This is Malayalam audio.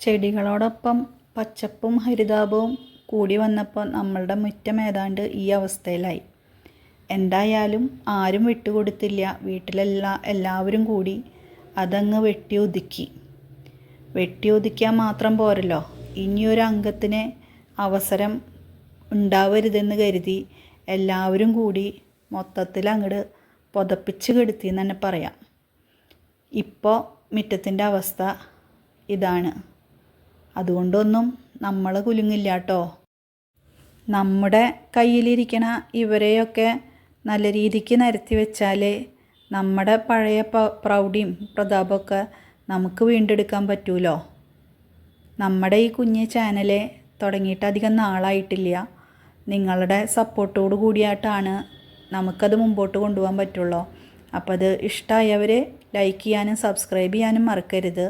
ചെടികളോടൊപ്പം പച്ചപ്പും ഹരിതാപവും കൂടി വന്നപ്പോൾ നമ്മളുടെ മുറ്റം ഏതാണ്ട് ഈ അവസ്ഥയിലായി. എന്തായാലും ആരും വിട്ടുകൊടുത്തില്ല. എല്ലാവരും കൂടി അതങ്ങ് വെട്ടിയൊതുക്കിയാൽ മാത്രം പോരല്ലോ, ഇനിയൊരു അംഗത്തിന് അവസരം ഉണ്ടാവരുതെന്ന് കരുതി എല്ലാവരും കൂടി മൊത്തത്തിൽ അങ്ങോട്ട് പുതപ്പിച്ച് കെടുത്തി എന്ന് തന്നെ പറയാം. ഇപ്പോൾ മുറ്റത്തിൻ്റെ അവസ്ഥ ഇതാണ്. അതുകൊണ്ടൊന്നും നമ്മൾ കുലുങ്ങില്ല കേട്ടോ. നമ്മുടെ കയ്യിലിരിക്കണ ഇവരെയൊക്കെ നല്ല രീതിക്ക് നിരത്തി വെച്ചാൽ നമ്മുടെ പഴയ പ്രൗഢിയും പ്രതാപമൊക്കെ നമുക്ക് വീണ്ടെടുക്കാൻ പറ്റുമല്ലോ. നമ്മുടെ ഈ കുഞ്ഞ് ചാനൽ തുടങ്ങിയിട്ട് അധികം നാളായിട്ടില്ല. നിങ്ങളുടെ സപ്പോർട്ടോട് കൂടിയായിട്ടാണ് നമുക്കത് മുമ്പോട്ട് കൊണ്ടുപോകാൻ പറ്റുള്ളൂ. അപ്പോൾ അത് ഇഷ്ടമായവർ ലൈക്ക് ചെയ്യാനും സബ്സ്ക്രൈബ് ചെയ്യാനും മറക്കരുത്.